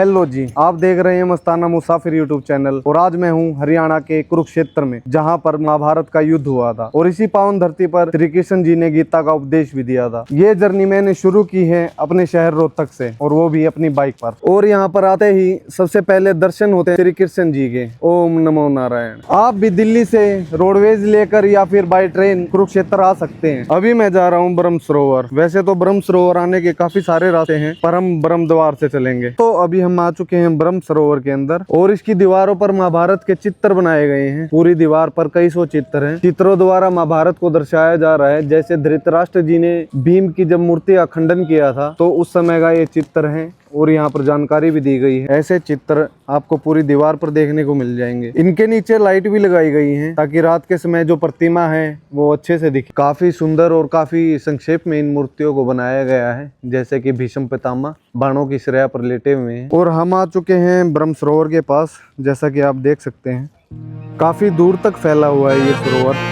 Hello जी, आप देख रहे हैं मस्ताना मुसाफिर यूट्यूब चैनल। और आज मैं हूं हरियाणा के कुरुक्षेत्र में, जहां पर महाभारत का युद्ध हुआ था और इसी पावन धरती पर श्री कृष्ण जी ने गीता का उपदेश भी दिया था। ये जर्नी मैंने शुरू की है अपने शहर रोहतक से, और वो भी अपनी बाइक पर। और यहाँ पर आते ही सबसे पहले दर्शन होते हैं श्री कृष्ण जी के। ओम नमो नारायण। आप भी दिल्ली से रोडवेज लेकर या फिर बाई ट्रेन कुरुक्षेत्र आ सकते हैं। अभी मैं जा रहा हूँ ब्रह्म सरोवर। वैसे तो ब्रह्म सरोवर आने के काफी सारे रास्ते हैं, पर हम ब्रह्म द्वार से चलेंगे। तो अभी हम आ चुके हैं ब्रह्म सरोवर के अंदर, और इसकी दीवारों पर महाभारत के चित्र बनाए गए हैं। पूरी दीवार पर कई सौ चित्र हैं। चित्रों द्वारा महाभारत को दर्शाया जा रहा है। जैसे धृतराष्ट्र जी ने भीम की जब मूर्ति का खंडन किया था, तो उस समय का ये चित्र है, और यहाँ पर जानकारी भी दी गई है। ऐसे चित्र आपको पूरी दीवार पर देखने को मिल जाएंगे। इनके नीचे लाइट भी लगाई गई है, ताकि रात के समय जो प्रतिमा है वो अच्छे से दिखे। काफी सुंदर और काफी संक्षेप में इन मूर्तियों को बनाया गया है, जैसे कि भीष्म पितामह बाणों की श्रेया पर लेटे हुए हैं। और हम आ चुके हैं ब्रह्म सरोवर के पास। जैसा कि आप देख सकते हैं, काफी दूर तक फैला हुआ है ये सरोवर।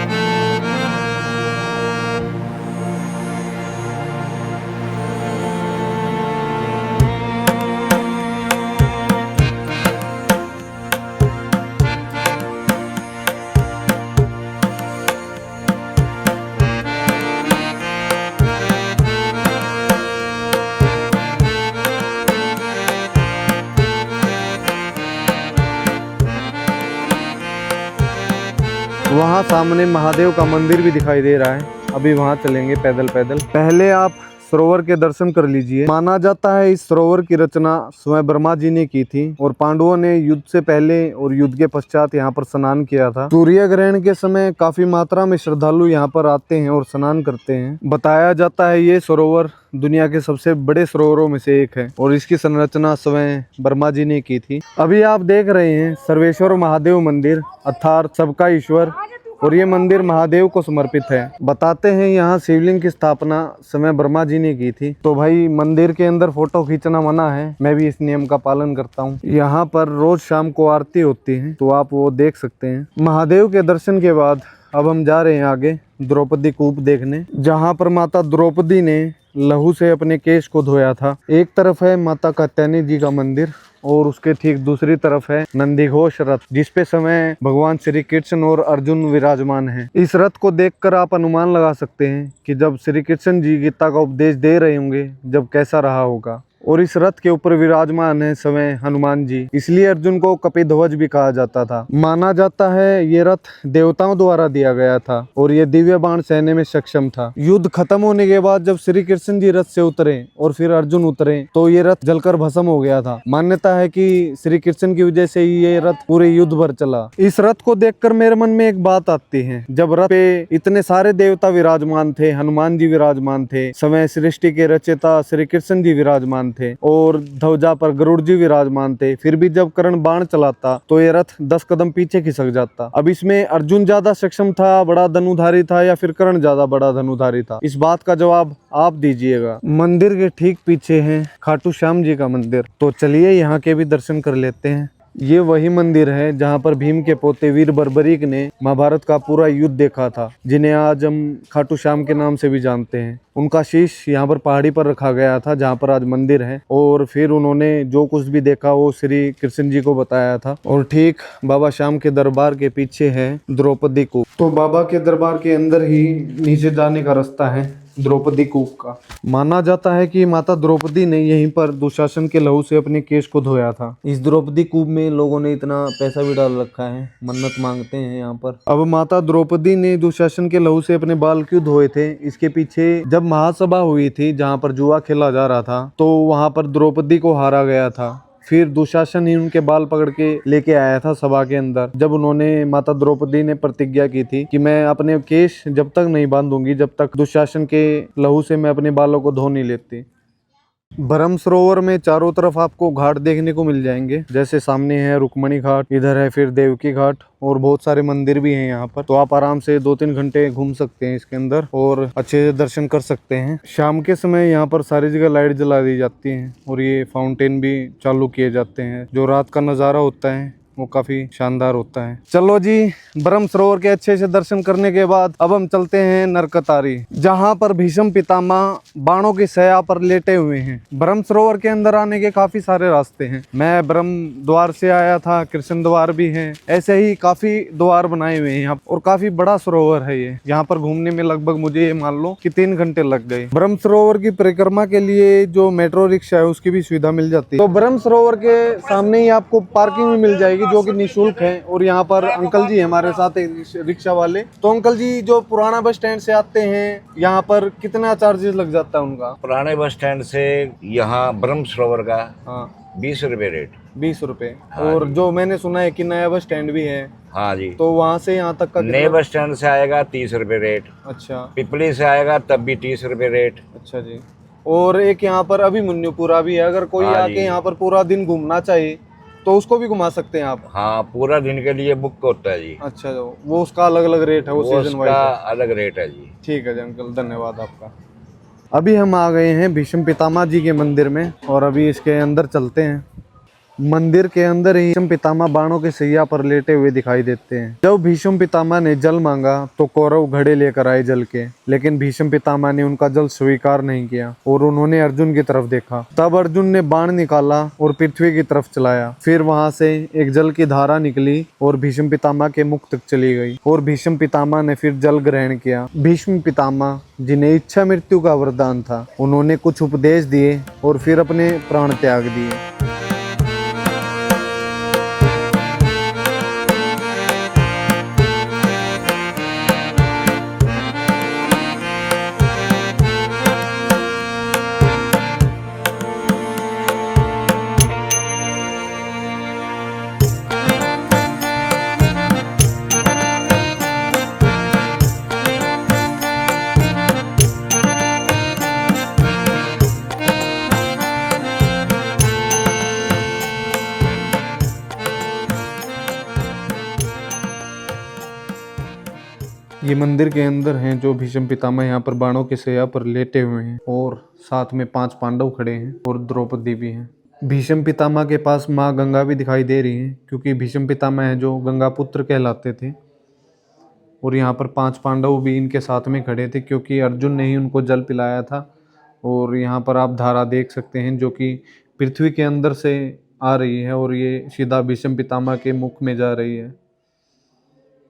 वहाँ सामने महादेव का मंदिर भी दिखाई दे रहा है। अभी वहाँ चलेंगे पैदल पैदल। पहले आप सरोवर के दर्शन कर लीजिए। माना जाता है इस सरोवर की रचना स्वयं ब्रह्मा जी ने की थी, और पांडवों ने युद्ध से पहले और युद्ध के पश्चात यहाँ पर स्नान किया था। सूर्य ग्रहण के समय काफी मात्रा में श्रद्धालु यहाँ पर आते हैं और स्नान करते हैं। बताया जाता है ये सरोवर दुनिया के सबसे बड़े सरोवरों में से एक है, और इसकी संरचना स्वयं ब्रह्मा जी ने की थी। अभी आप देख रहे हैं सर्वेश्वर महादेव मंदिर, अर्थात सबका ईश्वर, और ये मंदिर महादेव को समर्पित है। बताते हैं यहाँ शिवलिंग की स्थापना समय ब्रह्मा जी ने की थी। तो भाई मंदिर के अंदर फोटो खींचना मना है, मैं भी इस नियम का पालन करता हूँ। यहाँ पर रोज शाम को आरती होती है, तो आप वो देख सकते हैं। महादेव के दर्शन के बाद अब हम जा रहे हैं आगे द्रौपदी कूप देखने, जहाँ पर माता द्रौपदी ने लहू से अपने केश को धोया था। एक तरफ है माता कात्यायनी जी का मंदिर, और उसके ठीक दूसरी तरफ है नंदीघोष रथ, जिसपे समय भगवान श्री कृष्ण और अर्जुन विराजमान हैं। इस रथ को देखकर आप अनुमान लगा सकते हैं कि जब श्री कृष्ण जी गीता का उपदेश दे रहे होंगे, जब कैसा रहा होगा। और इस रथ के ऊपर विराजमान है स्वयं हनुमान जी, इसलिए अर्जुन को कपिध्वज भी कहा जाता था। माना जाता है ये रथ देवताओं द्वारा दिया गया था, और ये दिव्य बाण सहने में सक्षम था। युद्ध खत्म होने के बाद जब श्री कृष्ण जी रथ से उतरे और फिर अर्जुन उतरे, तो ये रथ जलकर भस्म हो गया था। मान्यता है कि श्री कृष्ण की वजह से ही ये रथ पूरे युद्ध भर चला। इस रथ को देखकर मेरे मन में एक बात आती है, जब रथ पे इतने सारे देवता विराजमान थे, हनुमान जी विराजमान थे, स्वयं सृष्टि के रचयिता श्री कृष्ण जी विराजमान थे, और ध्वजा पर गरुड़ जी विराजमान थे, फिर भी जब कर्ण बाण चलाता तो ये रथ 10 कदम पीछे खिसक जाता। अब इसमें अर्जुन ज्यादा सक्षम था, बड़ा धनुधारी था, या फिर कर्ण ज्यादा बड़ा धनुधारी था? इस बात का जवाब आप दीजिएगा। मंदिर के ठीक पीछे है खाटू श्याम जी का मंदिर, तो चलिए यहाँ के भी दर्शन कर लेते हैं। ये वही मंदिर है जहाँ पर भीम के पोते वीर बर्बरीक ने महाभारत का पूरा युद्ध देखा था, जिन्हें आज हम खाटू श्याम के नाम से भी जानते हैं। उनका शीश यहाँ पर पहाड़ी पर रखा गया था, जहाँ पर आज मंदिर है, और फिर उन्होंने जो कुछ भी देखा वो श्री कृष्ण जी को बताया था। और ठीक बाबा श्याम के दरबार के पीछे है द्रौपदी कूप। तो बाबा के दरबार के अंदर ही नीचे जाने का रास्ता है द्रौपदी कूप का। माना जाता है कि माता द्रौपदी ने यहीं पर दुशासन के लहू से अपने केश को धोया था। इस द्रौपदी कूप में लोगों ने इतना पैसा भी डाल रखा है, मन्नत मांगते हैं यहाँ पर। अब माता द्रौपदी ने दुशासन के लहू से अपने बाल क्यों धोए थे, इसके पीछे जब महासभा हुई थी जहाँ पर जुआ खेला जा रहा था, तो वहाँ पर द्रौपदी को हारा गया था। फिर दुशासन ही उनके बाल पकड़ के लेके आया था सभा के अंदर, जब उन्होंने माता द्रौपदी ने प्रतिज्ञा की थी कि मैं अपने केश जब तक नहीं बांधूंगी, जब तक दुशासन के लहू से मैं अपने बालों को धो नहीं लेती। ब्रह्म सरोवर में चारों तरफ आपको घाट देखने को मिल जाएंगे। जैसे सामने है रुक्मणी घाट, इधर है फिर देवकी घाट, और बहुत सारे मंदिर भी हैं यहाँ पर। तो आप आराम से 2-3 घंटे घूम सकते हैं इसके अंदर, और अच्छे से दर्शन कर सकते हैं। शाम के समय यहाँ पर सारी जगह लाइट जला दी जाती हैं, और ये फाउंटेन भी चालू किए जाते हैं। जो रात का नज़ारा होता है वो काफी शानदार होता है। चलो जी, ब्रह्म सरोवर के अच्छे से दर्शन करने के बाद अब हम चलते हैं नरकतारी, जहाँ पर भीष्म पितामह बाणों की सया पर लेटे हुए हैं। ब्रह्म सरोवर के अंदर आने के काफी सारे रास्ते हैं। मैं ब्रह्म द्वार से आया था, कृष्ण द्वार भी है, ऐसे ही काफी द्वार बनाए हुए हैं यहाँ, और काफी बड़ा सरोवर है ये। यहाँ पर घूमने में लगभग मुझे ये मान लो कि 3 घंटे लग गए। ब्रह्म सरोवर की परिक्रमा के लिए जो मेट्रो रिक्शा है उसकी भी सुविधा मिल जाती है। तो ब्रह्म सरोवर के सामने ही आपको पार्किंग भी मिल जाएगी जो कि निःशुल्क है। और यहाँ पर अंकल जी हमारे साथ एक रिक्शा वाले। तो अंकल जी, जो पुराना बस स्टैंड से आते हैं यहाँ पर कितना चार्जेस लग जाता है उनका? पुराने बस स्टैंड से यहाँ ब्रह्म सरोवर का हाँ 20 रुपए रेट। 20 रुपए। हाँ और जी। जो मैंने सुना है कि नया बस स्टैंड भी है, हाँ जी, तो वहाँ से यहाँ तक का नए बस स्टैंड से आएगा 30 रुपए रेट। अच्छा पिपली से आएगा तब भी 30 रुपए रेट। अच्छा जी। और एक यहाँ पर अभिमन्युपुरा भी है, अगर कोई हाँ आके जी। यहाँ पर पूरा दिन घूमना चाहे तो उसको भी घुमा सकते हैं आप? हाँ, पूरा दिन के लिए बुक होता है जी। अच्छा, जो वो उसका अलग अलग रेट है, वो सीजन उसका वाइज अलग रेट है जी। ठीक है जी अंकल, धन्यवाद आपका। अभी हम आ गए हैं भीष्म पितामह जी के मंदिर में, और अभी इसके अंदर चलते हैं। मंदिर के अंदर ही भीष्म पितामह बाणों के सैया पर लेटे हुए दिखाई देते हैं। जब भीष्म पितामह ने जल मांगा तो कौरव घड़े लेकर आए जल के, लेकिन भीष्म पितामह ने उनका जल स्वीकार नहीं किया और उन्होंने अर्जुन की तरफ देखा। तब अर्जुन ने बाण निकाला और पृथ्वी की तरफ चलाया। फिर वहां से एक जल की धारा निकली और भीष्म पितामह के मुख तक चली गई, और भीष्म पितामह ने फिर जल ग्रहण किया। भीष्म पितामह जिन्हें इच्छा मृत्यु का वरदान था, उन्होंने कुछ उपदेश दिए और फिर अपने प्राण त्याग दिए। ये मंदिर के अंदर हैं जो भीष्म पितामह यहाँ पर बाणों के सैया पर लेटे हुए हैं, और साथ में 5 पांडव खड़े हैं और द्रौपदी भी हैं। भीष्म पितामह के पास माँ गंगा भी दिखाई दे रही हैं, क्योंकि भीष्म पितामह हैं जो गंगा पुत्र कहलाते थे। और यहाँ पर 5 पांडव भी इनके साथ में खड़े थे, क्योंकि अर्जुन ने ही उनको जल पिलाया था। और यहाँ पर आप धारा देख सकते हैं जो कि पृथ्वी के अंदर से आ रही है, और ये सीधा भीष्म पितामह के मुख में जा रही है।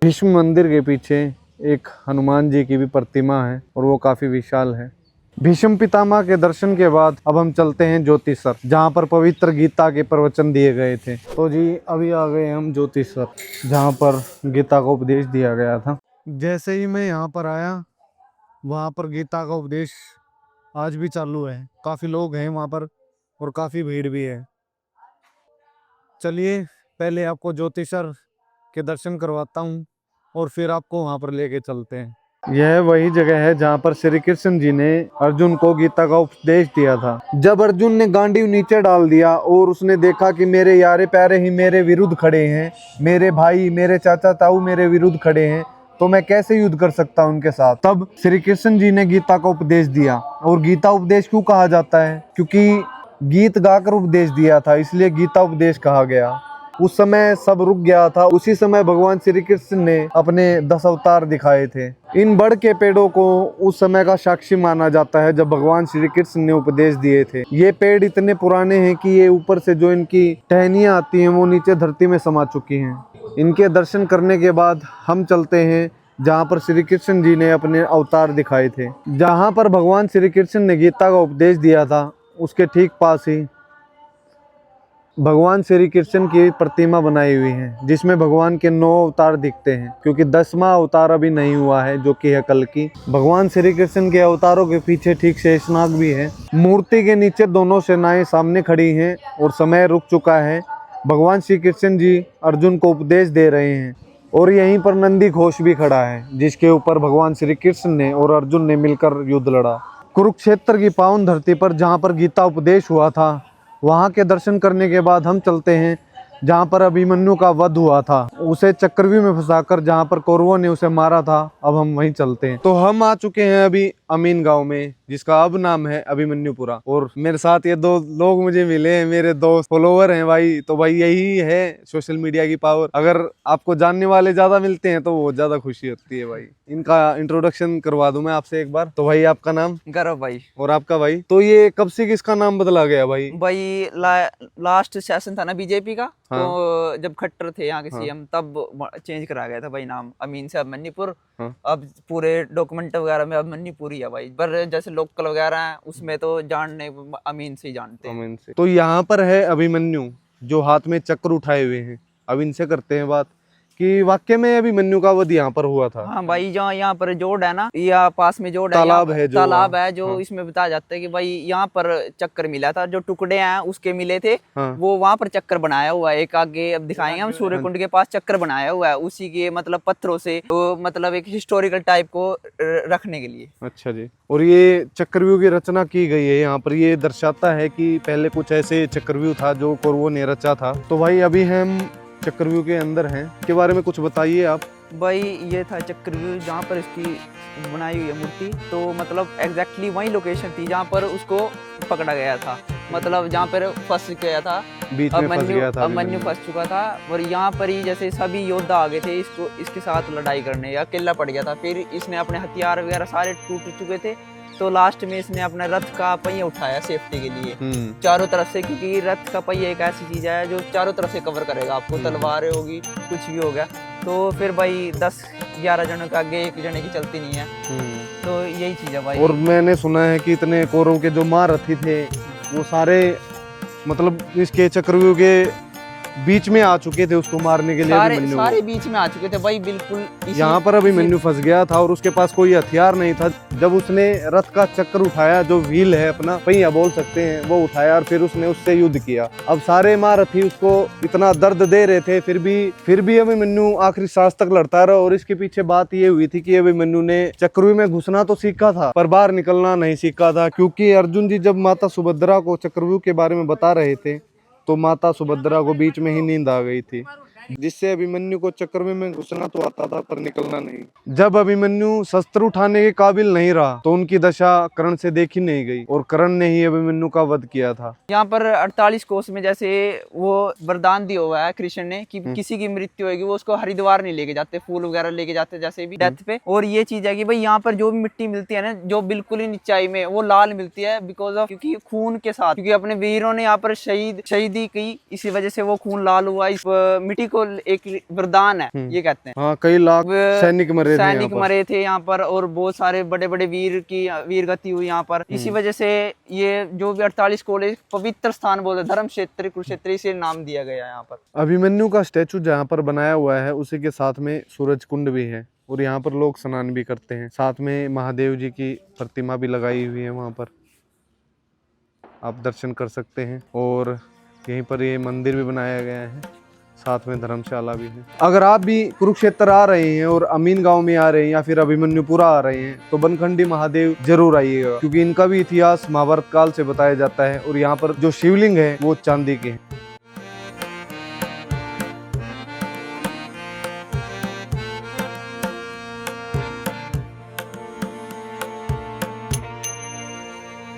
भीष्म मंदिर के पीछे एक हनुमान जी की भी प्रतिमा है, और वो काफी विशाल है। भीष्म पितामह के दर्शन के बाद अब हम चलते हैं ज्योतिषर, जहाँ पर पवित्र गीता के प्रवचन दिए गए थे। तो जी अभी आ गए हम ज्योतिषर, जहाँ पर गीता का उपदेश दिया गया था। जैसे ही मैं यहाँ पर आया, वहाँ पर गीता का उपदेश आज भी चालू है। काफी लोग हैं वहाँ पर और काफी भीड़ भी है। चलिए पहले आपको ज्योतिषर के दर्शन करवाता हूँ और फिर आपको वहां पर लेके चलते हैं। यह वही जगह है जहाँ पर श्री कृष्ण जी ने अर्जुन को गीता का उपदेश दिया था। जब अर्जुन ने गांडीव नीचे डाल दिया और उसने देखा कि मेरे यारे प्यारे ही मेरे विरुद्ध खड़े हैं, मेरे भाई मेरे चाचा ताऊ मेरे विरुद्ध खड़े हैं, तो मैं कैसे युद्ध कर सकता हूँ उनके साथ। तब श्री कृष्ण जी ने गीता का उपदेश दिया। और गीता उपदेश क्यों कहा जाता है? क्योंकि गीत गाकर उपदेश दिया था, इसलिए गीता उपदेश कहा गया। उस समय सब रुक गया था। उसी समय भगवान श्री कृष्ण ने अपने 10 अवतार दिखाए थे। इन बड़ के पेड़ों को उस समय का साक्षी माना जाता है जब भगवान श्री कृष्ण ने उपदेश दिए थे। ये पेड़ इतने पुराने हैं कि ये ऊपर से जो इनकी टहनियाँ आती हैं वो नीचे धरती में समा चुकी हैं। इनके दर्शन करने के बाद हम चलते हैं जहाँ पर श्री कृष्ण जी ने अपने अवतार दिखाए थे। जहाँ पर भगवान श्री कृष्ण ने गीता का उपदेश दिया था, उसके ठीक पास ही भगवान श्री कृष्ण की प्रतिमा बनाई हुई है, जिसमें भगवान के 9 अवतार दिखते हैं, क्योंकि 10वां अवतार अभी नहीं हुआ है जो कि है कल की। भगवान श्री कृष्ण के अवतारों के पीछे ठीक शेषनाग भी है। मूर्ति के नीचे दोनों सेनाएं सामने खड़ी हैं और समय रुक चुका है। भगवान श्री कृष्ण जी अर्जुन को उपदेश दे रहे हैं, और यहीं पर नंदी घोष भी खड़ा है, जिसके ऊपर भगवान श्री कृष्ण ने और अर्जुन ने मिलकर युद्ध लड़ा। कुरुक्षेत्र की पावन धरती पर जहाँ पर गीता उपदेश हुआ था, वहाँ के दर्शन करने के बाद हम चलते हैं जहाँ पर अभिमन्यु का वध हुआ था, उसे चक्रव्यूह में फंसाकर जहाँ पर कौरवों ने उसे मारा था। अब हम वहीं चलते हैं। तो हम आ चुके हैं अभी अमीन गांव में, जिसका अब नाम है अभिमन्युपुरा। और मेरे साथ ये दो लोग मुझे मिले हैं, मेरे दोस्त फॉलोवर हैं भाई। तो भाई यही है सोशल मीडिया की पावर। अगर आपको जानने वाले ज्यादा मिलते हैं तो वो ज्यादा खुशी होती है भाई। इनका इंट्रोडक्शन करवा दूं मैं आपसे एक बार। तो भाई आपका नाम? गौरव भाई। और आपका भाई? तो ये कब से किसका नाम बदला गया भाई? भाई लास्ट सेशन था ना बीजेपी का, हाँ। तो जब खट्टर थे यहाँ के हाँ। सीएम, तब चेंज करा गया था भाई नाम, अमीन से अभिमन्युपुर। हाँ। अब पूरे डॉक्यूमेंट वगैरह में अभिमन्युपुर ही है भाई, पर जैसे लोकल वगैरह हैं उसमें तो जानने अमीन से ही जानते हैं। अमीन से। तो यहाँ पर है अभिमन्यु जो हाथ में चक्र उठाए हुए हैं। अब इनसे करते हैं बात कि वाकई में अभिमन्यु का वध यहाँ पर हुआ था। हाँ भाई, जहाँ यहाँ पर जोड़ है ना, या पास में जोड़ है, तालाब है जो, तालाब है जो हाँ। इसमें बताया जाता है कि भाई यहाँ पर चक्कर मिला था, जो टुकड़े हैं उसके मिले थे। हाँ। वो वहाँ पर चक्कर बनाया हुआ है, एक आगे अब दिखाएंगे हम, सूर्य कुंड के पास चक्कर बनाया हुआ है उसी के मतलब पत्थरों से, तो मतलब एक हिस्टोरिकल टाइप को रखने के लिए। अच्छा जी। और ये चक्रव्यूह की रचना की गई है यहाँ पर। ये दर्शाता है कि पहले कुछ ऐसे चक्रव्यूह था जो कौरवों ने रचा था। तो भाई अभी हम चक्रव्यूह के अंदर हैं, के बारे में कुछ बताइए आप। भाई ये था चक्रव्यूह जहाँ पर इसकी बनाई हुई है मूर्ति, तो मतलब एग्जैक्टली वही लोकेशन थी जहाँ पर उसको पकड़ा गया था, मतलब जहाँ पर फंस गया था, बीच में फंस गया था अभिमन्यु फंस चुका था। और यहाँ पर ही जैसे सभी योद्धा आ गए थे इसको इसके साथ लड़ाई करने, या अकेला पड़ गया था। फिर इसने अपने हथियार वगैरह सारे टूट चुके थे, तो लास्ट में इसने अपने रथ का पहिया उठाया सेफ्टी के लिए चारों तरफ से, क्योंकि रथ का पहिया एक ऐसी चीज है जो चारों तरफ से कवर करेगा आपको, तलवारें होगी कुछ भी होगा। तो फिर भाई 10-11 जनों के आगे एक जने की चलती नहीं है, तो यही चीज है भाई। और मैंने सुना है कि इतने कौरवों के जो महारथी थे वो सारे मतलब इसके चक्रव्यूह के बीच में आ चुके थे उसको मारने के लिए। सारे बीच में आ चुके थे भाई, बिल्कुल। यहाँ पर अभिमन्यु फंस गया था और उसके पास कोई हथियार नहीं था। जब उसने रथ का चक्र उठाया, जो व्हील है अपना पहिया बोल सकते हैं, वो उठाया और फिर उसने उससे युद्ध किया। अब सारे महारथी उसको इतना दर्द दे रहे थे, फिर भी अभिमन्यु आखिरी सांस तक लड़ता रहा। और इसके पीछे बात ये हुई थी कि अभिमन्यु ने चक्रव्यूह में घुसना तो सीखा था पर बाहर निकलना नहीं सीखा था, क्योंकि अर्जुन जी जब माता सुभद्रा को चक्रव्यूह के बारे में बता रहे थे तो माता सुभद्रा को बीच में ही नींद आ गई थी, जिससे अभिमन्यु को चक्रव्यूह में घुसना तो आता था पर निकलना नहीं। जब अभिमन्यु शस्त्र उठाने के काबिल नहीं रहा तो उनकी दशा कर्ण से देखी नहीं गई और कर्ण ने ही अभिमन्यु का वध किया था। यहाँ पर 48 कोस में जैसे वो वरदान दिया हुआ है कृष्ण ने कि किसी की मृत्यु होगी वो उसको हरिद्वार नहीं लेके जाते, फूल वगैरह लेके जाते जैसे भी डेथ पे। और ये चीज है कि भाई यहाँ पर जो भी मिट्टी मिलती है ना, जो बिल्कुल ही निचाई में, वो लाल मिलती है बिकॉज ऑफ, क्योंकि खून के साथ, क्योंकि अपने वीरों ने यहाँ पर शहीदी की, इसी वजह से वो खून लाल हुआ। इस मिट्टी को एक वरदान है ये कहते हैं। हाँ, कई लाख सैनिक मरे थे यहाँ पर और बहुत सारे बड़े बड़े वीर गति हुई यहाँ पर। इसी वजह से ये जो भी 48 कोस पवित्र स्थान बोलते, धर्म क्षेत्र कुरुक्षेत्र, इसे नाम दिया गया यहाँ पर। अभिमन्यु का स्टैचू जहाँ पर बनाया हुआ है उसी के साथ में सूरज कुंड भी है और यहाँ पर लोग स्नान भी करते हैं। साथ में महादेव जी की प्रतिमा भी लगाई हुई है, वहाँ पर आप दर्शन कर सकते हैं। और यहीं पर ये मंदिर भी बनाया गया है, साथ में धर्मशाला भी है। अगर आप भी कुरुक्षेत्र आ रहे हैं और अमीन गांव में आ रहे हैं या फिर अभिमन्युपुरा आ रहे हैं तो बनखंडी महादेव जरूर आइएगा, क्योंकि इनका भी इतिहास महाभारत काल से बताया जाता है और यहाँ पर जो शिवलिंग है वो चांदी के हैं।